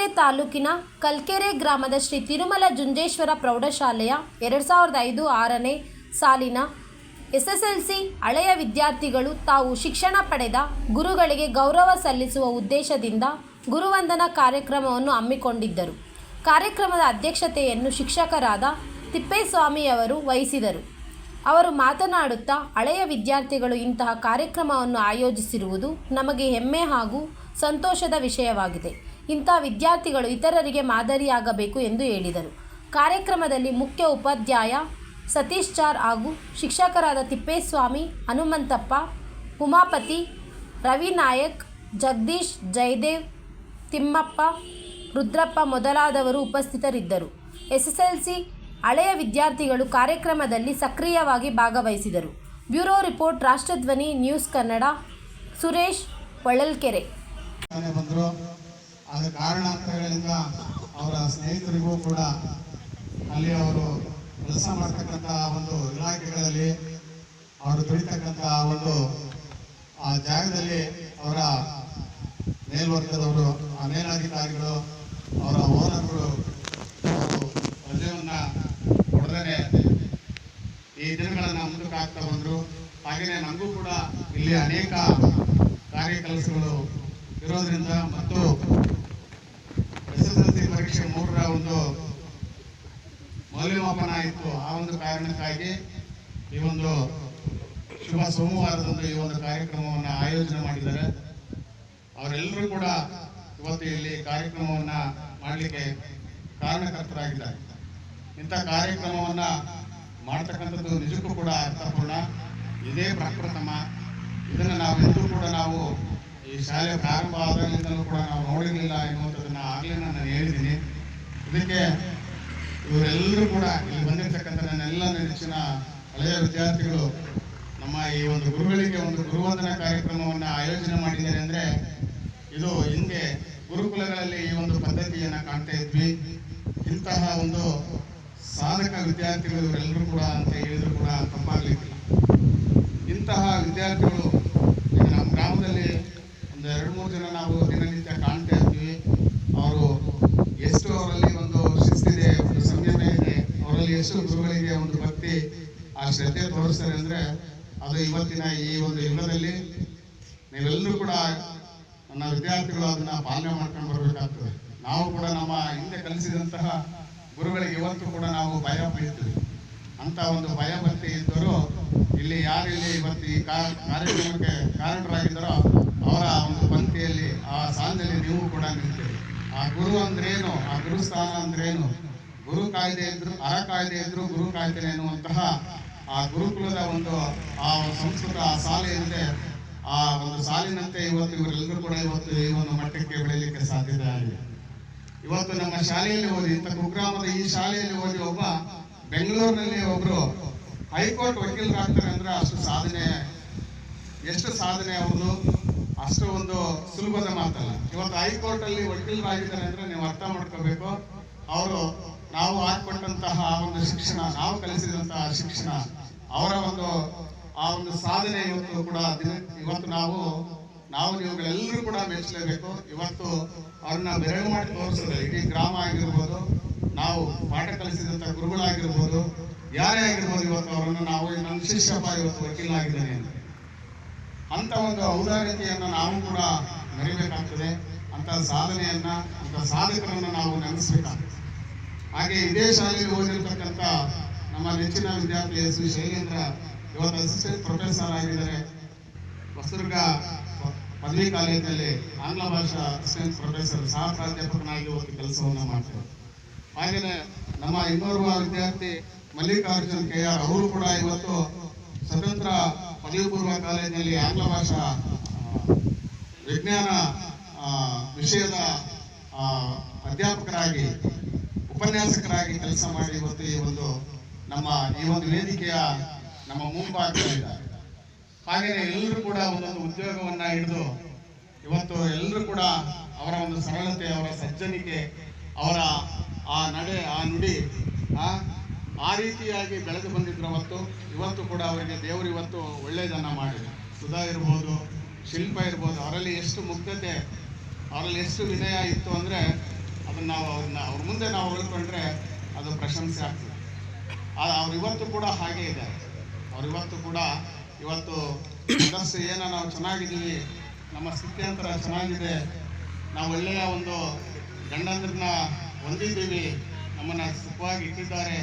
ಚಳ್ಳಕೆರೆ ತಾಲೂಕಿನ ಕಲ್ಕೆರೆ ಗ್ರಾಮದ ಶ್ರೀ ತಿರುಮಲ ಜುಂಜೇಶ್ವರ ಪ್ರೌಢಶಾಲೆಯ 2005-6ನೇ ಸಾಲಿನ SSLC ಹಳೆಯ ವಿದ್ಯಾರ್ಥಿಗಳು ತಾವು ಶಿಕ್ಷಣ ಪಡೆದ ಗುರುಗಳಿಗೆ ಗೌರವ ಸಲ್ಲಿಸುವ ಉದ್ದೇಶದಿಂದ ಗುರುವಂದನಾ ಕಾರ್ಯಕ್ರಮವನ್ನು ಹಮ್ಮಿಕೊಂಡಿದ್ದರು. ಕಾರ್ಯಕ್ರಮದ ಅಧ್ಯಕ್ಷತೆಯನ್ನು ಶಿಕ್ಷಕರಾದ ತಿಪ್ಪೇಸ್ವಾಮಿಯವರು ವಹಿಸಿದರು. ಅವರು ಮಾತನಾಡುತ್ತಾ, ಹಳೆಯ ವಿದ್ಯಾರ್ಥಿಗಳು ಇಂತಹ ಕಾರ್ಯಕ್ರಮವನ್ನು ಆಯೋಜಿಸಿರುವುದು ನಮಗೆ ಹೆಮ್ಮೆ ಹಾಗೂ ಸಂತೋಷದ ವಿಷಯವಾಗಿದೆ. ಇಂತಹ ವಿದ್ಯಾರ್ಥಿಗಳು ಇತರರಿಗೆ ಮಾದರಿಯಾಗಬೇಕು ಎಂದು ಹೇಳಿದರು. ಕಾರ್ಯಕ್ರಮದಲ್ಲಿ ಮುಖ್ಯ ಉಪಾಧ್ಯಾಯ ಸತೀಶ್ ಚಾರ್ ಹಾಗೂ ಶಿಕ್ಷಕರಾದ ತಿಪ್ಪೇಸ್ವಾಮಿ, ಹನುಮಂತಪ್ಪ, ಉಮಾಪತಿ, ರವಿ ನಾಯಕ್, ಜಗದೀಶ್, ಜಯದೇವ್, ತಿಮ್ಮಪ್ಪ, ರುದ್ರಪ್ಪ ಮೊದಲಾದವರು ಉಪಸ್ಥಿತರಿದ್ದರು. SSLC ಹಳೆಯ ವಿದ್ಯಾರ್ಥಿಗಳು ಕಾರ್ಯಕ್ರಮದಲ್ಲಿ ಸಕ್ರಿಯವಾಗಿ ಭಾಗವಹಿಸಿದರು. Bureau report, ರಾಷ್ಟ್ರಧ್ವನಿ news Kannada. Suresh, Holalkere. ಬಂದರು. ಆದ ಕಾರಣಾಂತರಗಳಿಂದ ಅವರ ಸ್ನೇಹಿತರಿಗೂ ಕೂಡ ಅಲ್ಲಿ ಅವರು ಕೆಲಸ ಮಾಡ್ತಕ್ಕಂಥ ಒಂದು ಇಲಾಖೆಗಳಲ್ಲಿ ಅವರು ದುಡಿತಕ್ಕಂಥ ಒಂದು ಆ ಜಾಗದಲ್ಲಿ ಅವರ ಮೇಲ್ವರ್ಗದವರು, ಆ ಮೇಲಾಧಿಕಾರಿಗಳು, ಅವರ ಓನರ್ಗಳು ರಜೆಯನ್ನು ಕೊಡದೇ ಈ ದಿನಗಳನ್ನು ಮುಂದಕ್ಕೆ ಆಗ್ತಾ ಬಂದರು. ಹಾಗೆಯೇ ನಮಗೂ ಕೂಡ ಇಲ್ಲಿ ಅನೇಕ ಕಾರ್ಯಕೆಲಸಗಳು ಇರೋದ್ರಿಂದ ಮತ್ತು SSLC ಪರೀಕ್ಷೆ 3ರ ಒಂದು ಮೌಲ್ಯಮಾಪನ ಇತ್ತು. ಆ ಒಂದು ಕಾರಣಕ್ಕಾಗಿ ಈ ಒಂದು ಶುಭ ಸೋಮವಾರದಂದು ಈ ಒಂದು ಕಾರ್ಯಕ್ರಮವನ್ನು ಆಯೋಜನೆ ಮಾಡಿದ್ದಾರೆ. ಅವರೆಲ್ಲರೂ ಕೂಡ ಇವತ್ತು ಇಲ್ಲಿ ಕಾರ್ಯಕ್ರಮವನ್ನು ಮಾಡಲಿಕ್ಕೆ ಕಾರಣಕರ್ತರಾಗಿದ್ದಾರೆ. ಇಂಥ ಕಾರ್ಯಕ್ರಮವನ್ನು ಮಾಡ್ತಕ್ಕಂಥದ್ದು ನಿಜಕ್ಕೂ ಕೂಡ ಅರ್ಥಪೂರ್ಣ. ಇದೇ ಪ್ರಪ್ರಥಮ. ಇದನ್ನು ನಾವೆಂದೂ ಕೂಡ ನಾವು ಈ ಶಾಲೆ ಪ್ರಾರಂಭ ಆದಾಗಲಿಂದಲೂ ಕೂಡ ನಾವು ನೋಡಿರಲಿಲ್ಲ ಎನ್ನುವಂಥದ್ದನ್ನು ಆಗಲೇ ನಾನು ಹೇಳಿದ್ದೀನಿ. ಇದಕ್ಕೆ ಇವರೆಲ್ಲರೂ ಕೂಡ ಇಲ್ಲಿ ಬಂದಿರತಕ್ಕಂಥ ನನ್ನೆಲ್ಲ ನೆಚ್ಚಿನ ಹಳೆಯ ವಿದ್ಯಾರ್ಥಿಗಳು ನಮ್ಮ ಈ ಒಂದು ಗುರುಗಳಿಗೆ ಒಂದು ಗುರುವಂದನಾ ಕಾರ್ಯಕ್ರಮವನ್ನು ಆಯೋಜನೆ ಮಾಡಿದ್ದಾರೆ. ಅಂದರೆ ಇದು ಹಿಂದೆ ಗುರುಕುಲಗಳಲ್ಲಿ ಈ ಒಂದು ಪದ್ಧತಿಯನ್ನು ಕಾಣ್ತಾ ಇದ್ವಿ. ಇಂತಹ ಒಂದು ಸಾಧಕ ವಿದ್ಯಾರ್ಥಿಗಳು ಇವರೆಲ್ಲರೂ ಕೂಡ ಅಂತ ಹೇಳಿದ್ರು ಕೂಡ ತಪ್ಪಾಗಲಿಕ್ಕಿಲ್ಲ. ಇಂತಹ ವಿದ್ಯಾರ್ಥಿಗಳು ನಮ್ಮ ಗ್ರಾಮದಲ್ಲಿ ಒಂದು 2-3 ಜನ ನಾವು ದಿನನಿತ್ಯ ಕಾಣ್ತಾ ಇರ್ತೀವಿ. ಅವರು ಎಷ್ಟು ಅವರಲ್ಲಿ ಒಂದು ಶಿಸ್ತಿದೆ, ಒಂದು ಸಂಯಮ ಇದೆ, ಅವರಲ್ಲಿ ಎಷ್ಟು ಗುರುಗಳಿಗೆ ಒಂದು ಭಕ್ತಿ, ಆ ಶ್ರದ್ಧೆ ತೋರಿಸ್ತಾರೆ ಅಂದರೆ ಅದು ಇವತ್ತಿನ ಈ ಒಂದು ಯುಗದಲ್ಲಿ ನೀವೆಲ್ಲರೂ ಕೂಡ ನನ್ನ ವಿದ್ಯಾರ್ಥಿಗಳು ಅದನ್ನು ಪಾಲನೆ ಮಾಡ್ಕೊಂಡು ಬರಬೇಕಾಗ್ತದೆ. ನಾವು ಕೂಡ ನಮ್ಮ ಹಿಂದೆ ಕಲಿಸಿದಂತಹ ಗುರುಗಳಿಗೆ ಇವತ್ತು ಕೂಡ ನಾವು ಭಯ ಬೀಳ್ತೀವಿ. ಅಂತ ಒಂದು ಭಯ ಭಕ್ತಿ ಇದ್ದರೂ ಇಲ್ಲಿ ಯಾರಿಲ್ಲಿ ಇವತ್ತು ಈ ಕಾರ್ಯಕ್ರಮಕ್ಕೆ ಕಾರಣರಾಗಿದ್ದಾರೋ ಅವರ ಒಂದು ಪಂಕ್ತಿಯಲ್ಲಿ, ಆ ಸಾಲಿನಲ್ಲಿ ನೀವು ಕೂಡ ನಿಲ್ತೀರಿ. ಆ ಗುರು ಅಂದ್ರೇನು, ಆ ಗುರುಸ್ಥಾನ ಅಂದ್ರೇನು, ಗುರು ಕಾಯ್ದೆ ಇದ್ರು ಅರ ಕಾಯ್ದೆ ಇದ್ರು ಗುರು ಕಾಯ್ದೆ ಎನ್ನುವಂತಹ ಆ ಗುರುಕುಲದ ಒಂದು ಆ ಸಂಸ್ಕೃತ ಆ ಸಾಲ ಏನಿದೆ, ಆ ಒಂದು ಸಾಲಿನಂತೆ ಇವತ್ತು ಇವರೆಲ್ಲರೂ ಕೂಡ ಇವತ್ತು ಈ ಒಂದು ಮಟ್ಟಕ್ಕೆ ಬೆಳೆಯಲಿಕ್ಕೆ ಸಾಧ್ಯತೆ ಆಗಿದೆ. ಇವತ್ತು ನಮ್ಮ ಶಾಲೆಯಲ್ಲಿ ಓದಿ, ಇಂಥ ಕುಗ್ರಾಮದ ಈ ಶಾಲೆಯಲ್ಲಿ ಓದಿ ಒಬ್ಬ ಬೆಂಗಳೂರಿನಲ್ಲಿ ಒಬ್ಬರು ಹೈಕೋರ್ಟ್ ವಕೀಲರಾಗ್ತಾರೆ ಅಂದ್ರೆ ಅಷ್ಟು ಸಾಧನೆ, ಎಷ್ಟು ಸಾಧನೆ ಅವ್ರದ್ದು, ಅಷ್ಟು ಒಂದು ಸುಲಭದ ಮಾತಲ್ಲ. ಇವತ್ತು ಹೈಕೋರ್ಟಲ್ಲಿ ವಕೀಲರಾಗಿದ್ದಾರೆ ಅಂದರೆ ನೀವು ಅರ್ಥ ಮಾಡ್ಕೋಬೇಕು. ಅವರು ನಾವು ಹಾಕಿಕೊಟ್ಟಂತಹ ಒಂದು ಶಿಕ್ಷಣ, ನಾವು ಕಲಿಸಿದಂತಹ ಶಿಕ್ಷಣ, ಅವರ ಒಂದು ಆ ಒಂದು ಸಾಧನೆ ಇವತ್ತು ಕೂಡ ಇವತ್ತು ನಾವು ನೀವುಗಳೆಲ್ಲರೂ ಕೂಡ ಮೆಚ್ಚಲೇಬೇಕು. ಇವತ್ತು ಅವ್ರನ್ನ ಬೆರಳು ಮಾಡಿ ತೋರಿಸಿದ್ರೆ ಇಡೀ ಗ್ರಾಮ ಆಗಿರ್ಬೋದು, ನಾವು ಪಾಠ ಕಲಿಸಿದಂಥ ಗುರುಗಳಾಗಿರ್ಬೋದು, ಯಾರೇ ಆಗಿರ್ಬೋದು, ಇವತ್ತು ಅವರನ್ನು ನಾವು ನನ್ನ ಶಿಷ್ಯಪ್ಪ ಇವತ್ತು ವಕೀಲ ಆಗಿದ್ದೇನೆ ಅಂತ ಒಂದು ಔದಾರ್ಯತೆಯನ್ನು ನಾವು ಕೂಡ ಮೆರಿಬೇಕಾಗ್ತದೆ. ಅಂಥ ಸಾಧನೆಯನ್ನು, ಅಂಥ ಸಾಧಕರನ್ನು ನಾವು ನೆನೆಸ್ಬೇಕಾಗ್ತದೆ. ಹಾಗೆ ಇದೇ ಶಾಲೆಯಲ್ಲಿ ಓದಿರ್ತಕ್ಕಂಥ ನಮ್ಮ ನೆಚ್ಚಿನ ವಿದ್ಯಾರ್ಥಿ ಶ್ರೀ ಶೈಲೇಂದ್ರ ಇವತ್ತು ಅಸಿಸ್ಟೆಂಟ್ ಪ್ರೊಫೆಸರ್ ಆಗಿದ್ದಾರೆ. ಹೊಸದುರ್ಗ ಪದವಿ ಕಾಲೇಜಿನಲ್ಲಿ ಆಂಗ್ಲ ಭಾಷಾ ಅಸಿಸ್ಟೆಂಟ್ ಪ್ರೊಫೆಸರ್, ಸಹ ಪ್ರಾಧ್ಯಾಪಕನಾಗಿ ಇವತ್ತು ಕೆಲಸವನ್ನು ಮಾಡ್ತಾರೆ. ಹಾಗೆಯೇ ನಮ್ಮ ಇನ್ನೋರ್ವ ವಿದ್ಯಾರ್ಥಿ ಮಲ್ಲಿಕಾರ್ಜುನ್ KR ಅವರು ಕೂಡ ಇವತ್ತು ಸ್ವತಂತ್ರ ಪದವಿ ಪೂರ್ವ ಕಾಲೇಜಿನಲ್ಲಿ ಆಂಗ್ಲ ಭಾಷಾ ವಿಜ್ಞಾನ ವಿಷಯದ ಅಧ್ಯಾಪಕರಾಗಿ, ಉಪನ್ಯಾಸಕರಾಗಿ ಕೆಲಸ ಮಾಡಿ ಇವತ್ತು ಈ ಒಂದು ನಮ್ಮ ಈ ಒಂದು ವೇದಿಕೆಯ ನಮ್ಮ ಮುಂಭಾಗದಲ್ಲಿದ್ದಾರೆ. ಹಾಗೆಯೇ ಎಲ್ಲರೂ ಕೂಡ ಒಂದೊಂದು ಉದ್ಯೋಗವನ್ನು ಹಿಡಿದು ಇವತ್ತು ಎಲ್ಲರೂ ಕೂಡ ಅವರ ಒಂದು ಸರಳತೆ, ಅವರ ಸಜ್ಜನಿಕೆ, ಅವರ ಆ ನಡೆ, ಆ ನುಡಿ ಆ ರೀತಿಯಾಗಿ ಬೆಳೆದು ಬಂದಿದ್ರು. ಇವತ್ತು ಕೂಡ ಅವರಿಗೆ ದೇವರು ಇವತ್ತು ಒಳ್ಳೆಯದನ್ನು ಮಾಡಿದೆ. ಸುಧಾ ಇರ್ಬೋದು, ಶಿಲ್ಪ ಇರ್ಬೋದು, ಅವರಲ್ಲಿ ಎಷ್ಟು ಮುಗ್ಧತೆ, ಅವರಲ್ಲಿ ಎಷ್ಟು ವಿನಯ ಇತ್ತು ಅಂದರೆ ಅದನ್ನು ನಾವು ಅವ್ರ ಮುಂದೆ ನಾವು ಉಳ್ಕೊಂಡ್ರೆ ಅದು ಪ್ರಶಂಸೆ ಆಗ್ತದೆ. ಅವ್ರು ಇವತ್ತು ಕೂಡ ಹಾಗೇ ಇದ್ದಾರೆ. ಅವ್ರು ಇವತ್ತು ಕೂಡ ಮನಸ್ಸು ಏನೋ ನಾವು ಚೆನ್ನಾಗಿದ್ದೀವಿ, ನಮ್ಮ ಸ್ಥಿತ್ಯಂತರ ಚೆನ್ನಾಗಿದೆ, ನಾವು ಒಳ್ಳೆಯ ಒಂದು ಗಂಡಂದ್ರನ್ನ ಹೊಂದಿದ್ದೀವಿ, ನಮ್ಮನ್ನು ಸುಖವಾಗಿ ಇಟ್ಟಿದ್ದಾರೆ